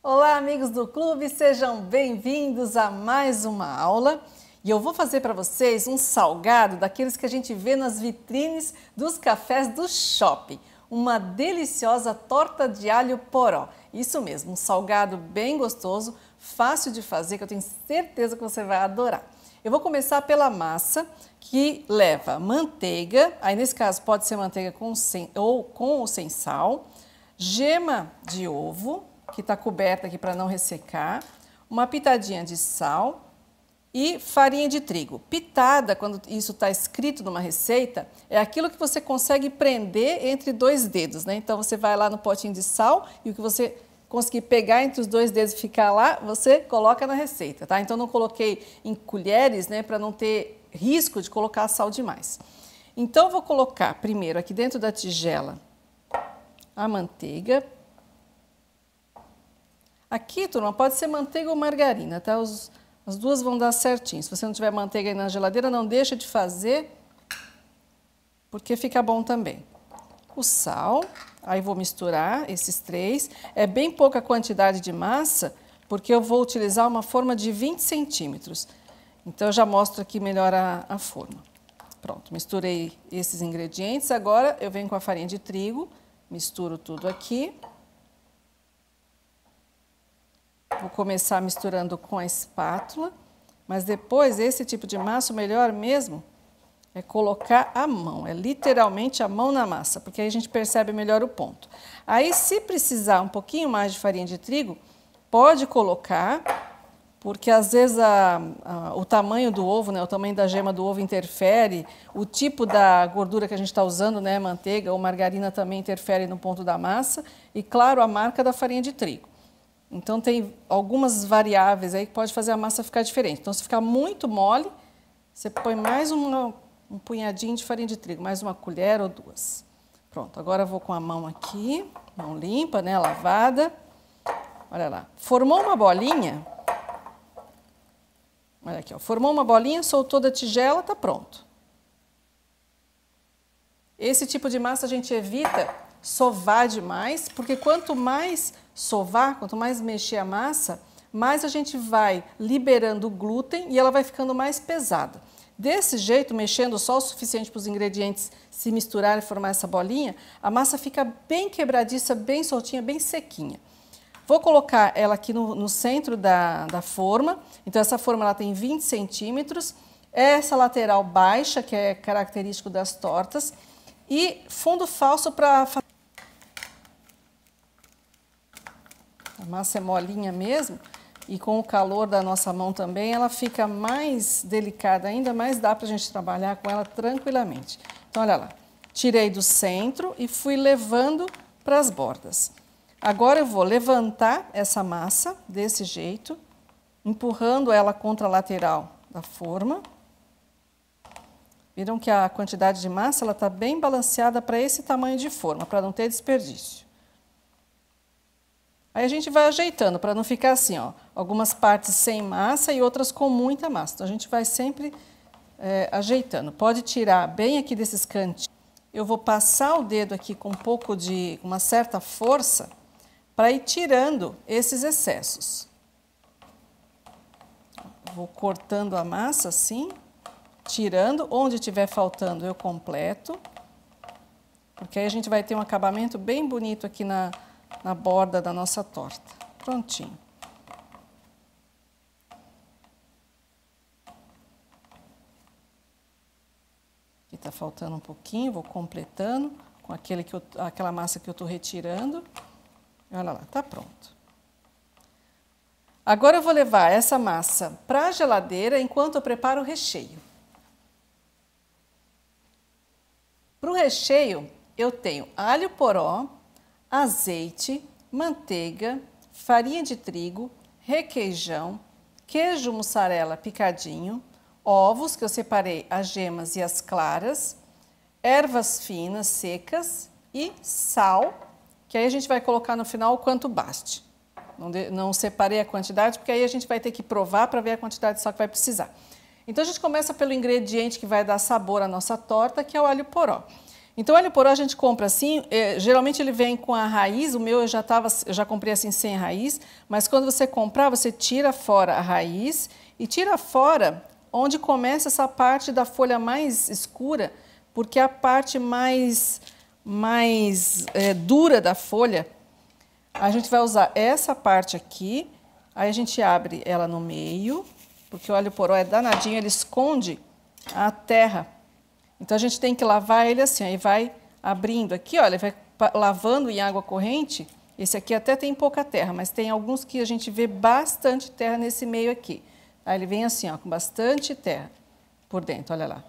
Olá, amigos do clube, sejam bem-vindos a mais uma aula. E eu vou fazer para vocês um salgado daqueles que a gente vê nas vitrines dos cafés do shopping. Uma deliciosa torta de alho poró. Isso mesmo, um salgado bem gostoso, fácil de fazer, que eu tenho certeza que você vai adorar. Eu vou começar pela massa, que leva manteiga, aí nesse caso pode ser manteiga com ou sem sal, gema de ovo, que está coberta aqui para não ressecar, uma pitadinha de sal e farinha de trigo. Pitada, quando isso está escrito numa receita, é aquilo que você consegue prender entre dois dedos, né? Então você vai lá no potinho de sal e o que você conseguir pegar entre os dois dedos e ficar lá, você coloca na receita, tá? Então não coloquei em colheres, né, para não ter risco de colocar sal demais. Então eu vou colocar primeiro aqui dentro da tigela a manteiga. Aqui, turma, pode ser manteiga ou margarina, tá? As duas vão dar certinho. Se você não tiver manteiga aí na geladeira, não deixa de fazer, porque fica bom também. O sal, aí vou misturar esses três. É bem pouca quantidade de massa, porque eu vou utilizar uma forma de 20 centímetros. Então, eu já mostro aqui melhor a forma. Pronto, misturei esses ingredientes. Agora, eu venho com a farinha de trigo, misturo tudo aqui. Vou começar misturando com a espátula, mas depois, esse tipo de massa, o melhor mesmo é colocar a mão, é literalmente a mão na massa, porque aí a gente percebe melhor o ponto. Aí, se precisar um pouquinho mais de farinha de trigo, pode colocar, porque às vezes o tamanho do ovo, né, o tamanho da gema do ovo interfere, o tipo da gordura que a gente está usando, né, manteiga ou margarina também interfere no ponto da massa, e claro, a marca da farinha de trigo. Então, tem algumas variáveis aí que pode fazer a massa ficar diferente. Então, se ficar muito mole, você põe mais um punhadinho de farinha de trigo, mais uma colher ou duas. Pronto, agora eu vou com a mão aqui, mão limpa, né, lavada. Olha lá, formou uma bolinha. Olha aqui, ó, formou uma bolinha, soltou da tigela, tá pronto. Esse tipo de massa a gente evita sovar demais, porque quanto mais sovar, quanto mais mexer a massa, mais a gente vai liberando o glúten e ela vai ficando mais pesada. Desse jeito, mexendo só o suficiente para os ingredientes se misturarem e formar essa bolinha, a massa fica bem quebradiça, bem soltinha, bem sequinha. Vou colocar ela aqui no centro da forma. Então, essa forma ela tem 20 centímetros. Essa lateral baixa, que é característico das tortas. E fundo falso para... A massa é molinha mesmo. E com o calor da nossa mão também, ela fica mais delicada ainda, mas dá para a gente trabalhar com ela tranquilamente. Então, olha lá. Tirei do centro e fui levando para as bordas. Agora eu vou levantar essa massa desse jeito, empurrando ela contra a lateral da forma. Viram que a quantidade de massa ela está bem balanceada para esse tamanho de forma, para não ter desperdício. Aí a gente vai ajeitando para não ficar assim, ó, algumas partes sem massa e outras com muita massa. Então a gente vai sempre ajeitando. Pode tirar bem aqui desses cantinhos. Eu vou passar o dedo aqui com uma certa força para ir tirando esses excessos. Vou cortando a massa assim, tirando. Onde estiver faltando eu completo, porque aí a gente vai ter um acabamento bem bonito aqui na borda da nossa torta. Prontinho. Aqui está faltando um pouquinho, vou completando com aquela massa que eu estou retirando. Olha lá, tá pronto. Agora eu vou levar essa massa para a geladeira enquanto eu preparo o recheio. Para o recheio, eu tenho alho poró, azeite, manteiga, farinha de trigo, requeijão, queijo mussarela picadinho, ovos, que eu separei as gemas e as claras, ervas finas secas e sal, que aí a gente vai colocar no final o quanto baste. Não separei a quantidade, porque aí a gente vai ter que provar para ver a quantidade de sal que vai precisar. Então, a gente começa pelo ingrediente que vai dar sabor à nossa torta, que é o alho poró. Então, o alho poró a gente compra assim, geralmente ele vem com a raiz, o meu eu já comprei assim sem raiz, mas quando você comprar, você tira fora a raiz e tira fora onde começa essa parte da folha mais escura, porque é a parte mais dura da folha. A gente vai usar essa parte aqui, aí a gente abre ela no meio, porque o alho poró é danadinho, ele esconde a terra. Então, a gente tem que lavar ele assim, aí vai abrindo aqui, olha, vai lavando em água corrente. Esse aqui até tem pouca terra, mas tem alguns que a gente vê bastante terra nesse meio aqui. Aí ele vem assim, ó, com bastante terra por dentro, olha lá.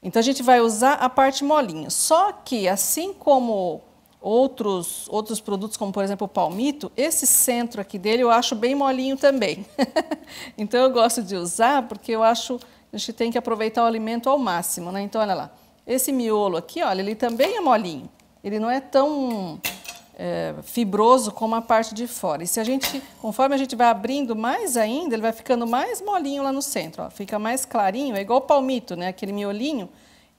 Então, a gente vai usar a parte molinha. Só que, assim como outros produtos, como por exemplo o palmito, esse centro aqui dele eu acho bem molinho também. Então, eu gosto de usar porque eu acho... A gente tem que aproveitar o alimento ao máximo, né? Então, olha lá. Esse miolo aqui, olha, ele também é molinho. Ele não é tão fibroso como a parte de fora. E se a gente, conforme a gente vai abrindo mais ainda, ele vai ficando mais molinho lá no centro, ó. Fica mais clarinho, é igual o palmito, né? Aquele miolinho,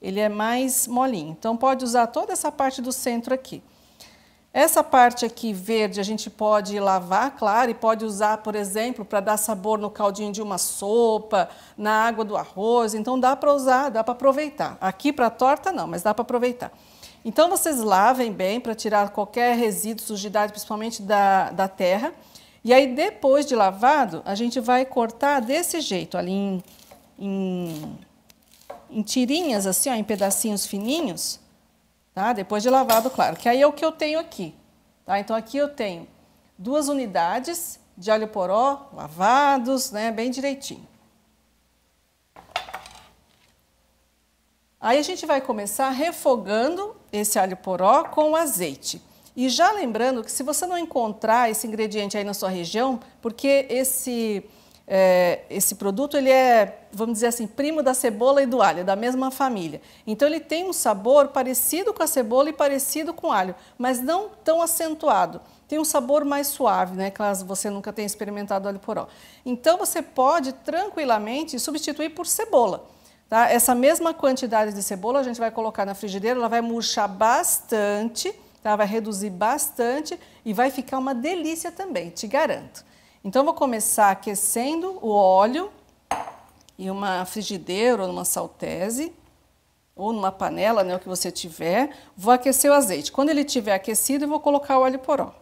ele é mais molinho. Então, pode usar toda essa parte do centro aqui. Essa parte aqui verde a gente pode lavar, claro, e pode usar, por exemplo, para dar sabor no caldinho de uma sopa, na água do arroz. Então, dá para usar, dá para aproveitar. Aqui para a torta não, mas dá para aproveitar. Então, vocês lavem bem para tirar qualquer resíduo, sujidade, principalmente da terra. E aí, depois de lavado, a gente vai cortar desse jeito, ali em tirinhas, assim, ó, em pedacinhos fininhos. Tá? Depois de lavado, claro, que aí é o que eu tenho aqui. Tá? Então, aqui eu tenho 2 unidades de alho poró lavados, né, bem direitinho. Aí a gente vai começar refogando esse alho poró com o azeite. E já lembrando que se você não encontrar esse ingrediente aí na sua região, porque esse produto ele é, vamos dizer assim, primo da cebola e do alho, da mesma família. Então ele tem um sabor parecido com a cebola e parecido com o alho, mas não tão acentuado. Tem um sabor mais suave, né, caso você nunca tenha experimentado alho poró. Então você pode tranquilamente substituir por cebola. Tá? Essa mesma quantidade de cebola a gente vai colocar na frigideira, ela vai murchar bastante, tá? Vai reduzir bastante e vai ficar uma delícia também, te garanto. Então, vou começar aquecendo o óleo em uma frigideira ou numa saltese, ou numa panela, né, o que você tiver. Vou aquecer o azeite. Quando ele estiver aquecido, eu vou colocar o alho poró.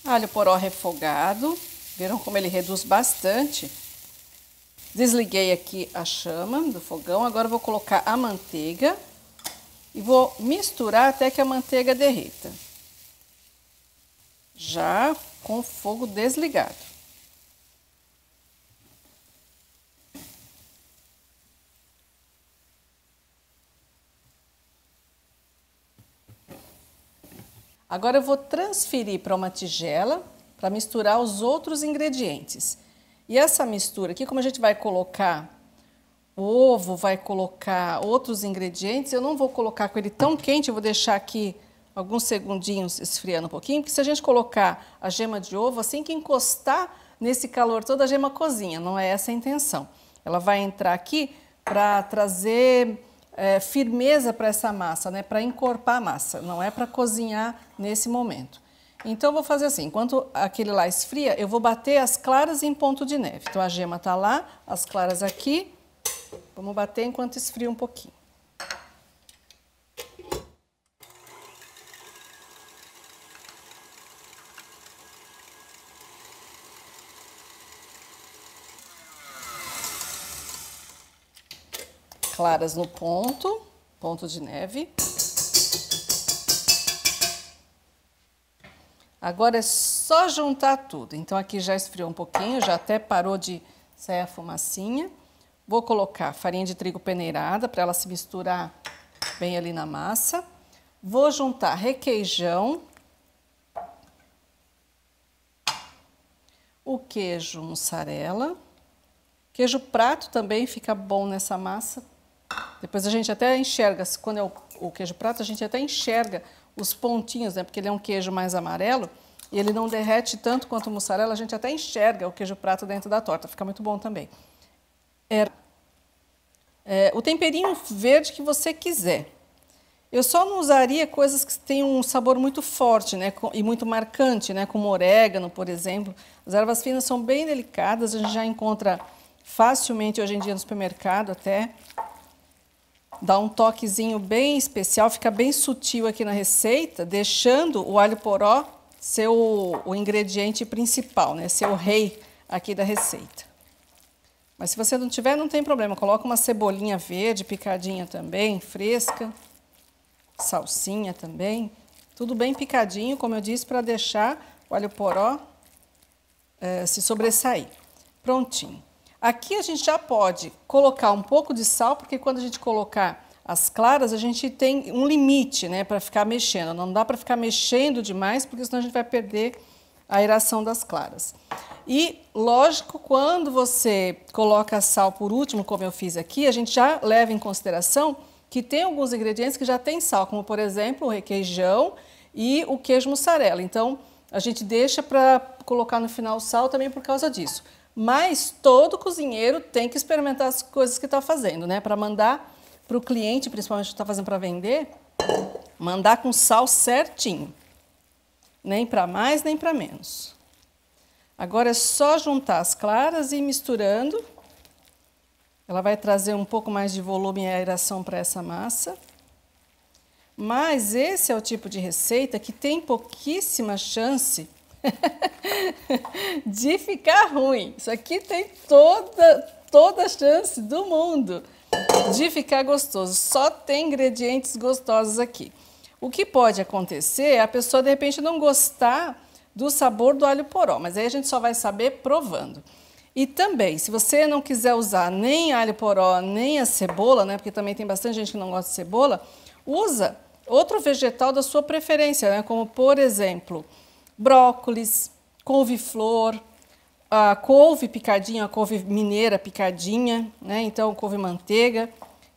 Alho poró refogado, viram como ele reduz bastante? Desliguei aqui a chama do fogão, agora eu vou colocar a manteiga e vou misturar até que a manteiga derreta. Já com o fogo desligado. Agora eu vou transferir para uma tigela para misturar os outros ingredientes. E essa mistura aqui, como a gente vai colocar ovo, vai colocar outros ingredientes, eu não vou colocar com ele tão quente, eu vou deixar aqui alguns segundinhos esfriando um pouquinho, porque se a gente colocar a gema de ovo, assim que encostar nesse calor todo, a gema cozinha, não é essa a intenção. Ela vai entrar aqui para trazer firmeza para essa massa, né? Para encorpar a massa, não é para cozinhar nesse momento. Então, eu vou fazer assim, enquanto aquele lá esfria, eu vou bater as claras em ponto de neve. Então, a gema está lá, as claras aqui, vamos bater enquanto esfria um pouquinho. Claras no ponto de neve. Agora é só juntar tudo. Então, aqui já esfriou um pouquinho, já até parou de sair a fumacinha. Vou colocar farinha de trigo peneirada para ela se misturar bem ali na massa. Vou juntar requeijão, o queijo mussarela, queijo prato também fica bom nessa massa. Depois a gente até enxerga, quando é o queijo prato, a gente até enxerga os pontinhos, né? Porque ele é um queijo mais amarelo e ele não derrete tanto quanto o mussarela, a gente até enxerga o queijo prato dentro da torta, fica muito bom também. O temperinho verde que você quiser. Eu só não usaria coisas que tenham um sabor muito forte, né, e muito marcante, né, como orégano, por exemplo. As ervas finas são bem delicadas, a gente já encontra facilmente hoje em dia no supermercado até. Dá um toquezinho bem especial, fica bem sutil aqui na receita, deixando o alho poró ser o ingrediente principal, né, ser o rei aqui da receita. Mas se você não tiver, não tem problema, coloca uma cebolinha verde picadinha também, fresca. Salsinha também, tudo bem picadinho, como eu disse, para deixar o alho poró se sobressair. Prontinho. Aqui a gente já pode colocar um pouco de sal, porque quando a gente colocar as claras, a gente tem um limite, né, para ficar mexendo. Não dá para ficar mexendo demais, porque senão a gente vai perder a aeração das claras. E, lógico, quando você coloca sal por último, como eu fiz aqui, a gente já leva em consideração que tem alguns ingredientes que já tem sal, como, por exemplo, o requeijão e o queijo mussarela. Então, a gente deixa para colocar no final o sal também por causa disso. Mas todo cozinheiro tem que experimentar as coisas que está fazendo, né? Para mandar para o cliente, principalmente que está fazendo para vender, mandar com sal certinho. Nem para mais, nem para menos. Agora é só juntar as claras e ir misturando. Ela vai trazer um pouco mais de volume e aeração para essa massa. Mas esse é o tipo de receita que tem pouquíssima chance de ficar ruim. Isso aqui tem toda a chance do mundo de ficar gostoso. Só tem ingredientes gostosos aqui. O que pode acontecer é a pessoa, de repente, não gostar do sabor do alho poró, mas aí a gente só vai saber provando. E também, se você não quiser usar nem alho poró, nem a cebola, né, porque também tem bastante gente que não gosta de cebola, usa outro vegetal da sua preferência, né, como, por exemplo, brócolis, couve-flor, a couve picadinha, a couve mineira picadinha, né, então couve-manteiga.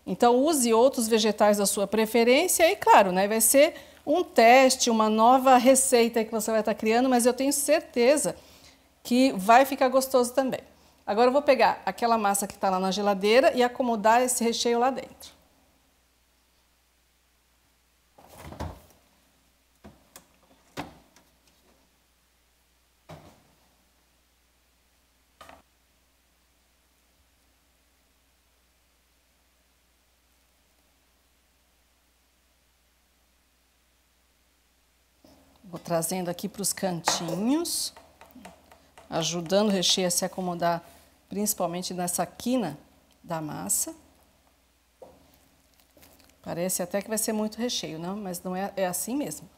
Então, use outros vegetais da sua preferência e, claro, né, vai ser um teste, uma nova receita que você vai estar criando, mas eu tenho certeza que vai ficar gostoso também. Agora eu vou pegar aquela massa que está lá na geladeira e acomodar esse recheio lá dentro. Vou trazendo aqui para os cantinhos, ajudando o recheio a se acomodar, principalmente nessa quina da massa. Parece até que vai ser muito recheio, não? Mas não é, é assim mesmo.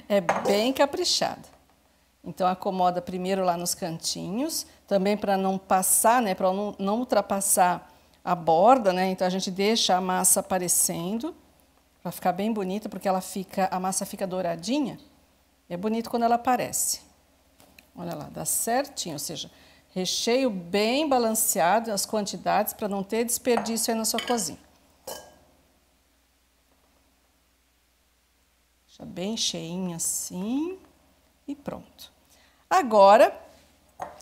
É bem caprichado. Então, acomoda primeiro lá nos cantinhos, também para não passar, né? Para não ultrapassar a borda, né? Então, a gente deixa a massa aparecendo, para ficar bem bonita, porque a massa fica douradinha. É bonito quando ela aparece. Olha lá, dá certinho, ou seja, recheio bem balanceado, as quantidades, para não ter desperdício aí na sua cozinha. Deixa bem cheinho assim e pronto. Agora,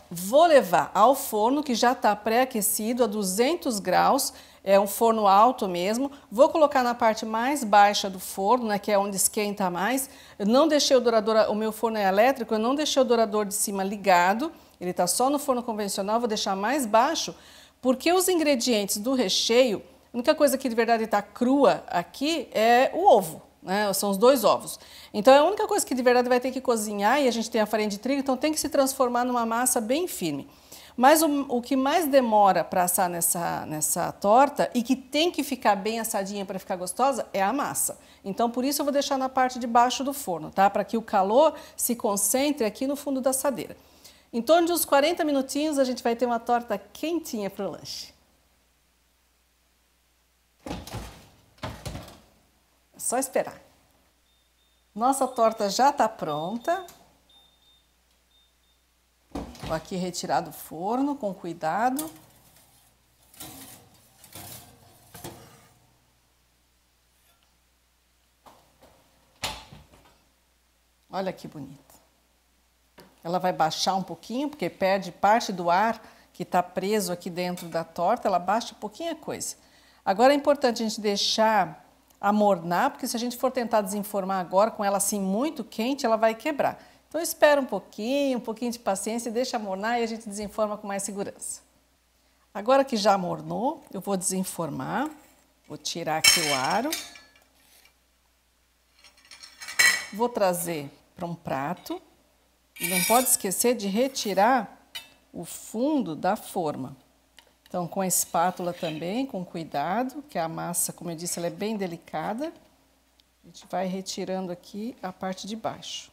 vou levar ao forno, que já está pré-aquecido a 200 graus, é um forno alto mesmo. Vou colocar na parte mais baixa do forno, né, que é onde esquenta mais. Eu não deixei o dourador, o meu forno é elétrico, eu não deixei o dourador de cima ligado, ele está só no forno convencional, vou deixar mais baixo, porque os ingredientes do recheio, a única coisa que de verdade está crua aqui é o ovo, né, são os 2 ovos. Então, é a única coisa que de verdade vai ter que cozinhar, e a gente tem a farinha de trigo, então tem que se transformar numa massa bem firme. Mas o que mais demora para assar nessa torta e que tem que ficar bem assadinha para ficar gostosa é a massa. Então, por isso eu vou deixar na parte de baixo do forno, tá? Para que o calor se concentre aqui no fundo da assadeira. Em torno de uns 40 minutinhos a gente vai ter uma torta quentinha para o lanche. É só esperar. Nossa torta já está pronta. Vou aqui retirar do forno com cuidado. Olha que bonita. Ela vai baixar um pouquinho, porque perde parte do ar que está preso aqui dentro da torta, ela baixa um pouquinho a coisa. Agora é importante a gente deixar amornar, porque se a gente for tentar desenformar agora, com ela assim muito quente, ela vai quebrar. Então espera um pouquinho de paciência, deixa amornar e a gente desenforma com mais segurança. Agora que já amornou, eu vou desenformar, vou tirar aqui o aro. Vou trazer para um prato e não pode esquecer de retirar o fundo da forma. Então, com a espátula também, com cuidado, que a massa, como eu disse, ela é bem delicada. A gente vai retirando aqui a parte de baixo.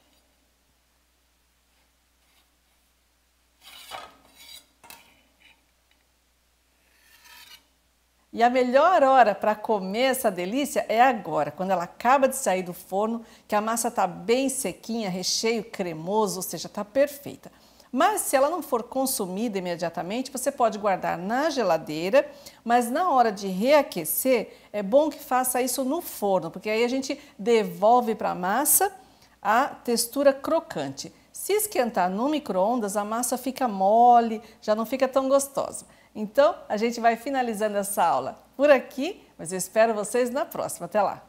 E a melhor hora para comer essa delícia é agora, quando ela acaba de sair do forno, que a massa está bem sequinha, recheio cremoso, ou seja, está perfeita. Mas se ela não for consumida imediatamente, você pode guardar na geladeira, mas na hora de reaquecer, é bom que faça isso no forno, porque aí a gente devolve para a massa a textura crocante. Se esquentar no micro-ondas, a massa fica mole, já não fica tão gostosa. Então, a gente vai finalizando essa aula por aqui, mas eu espero vocês na próxima. Até lá!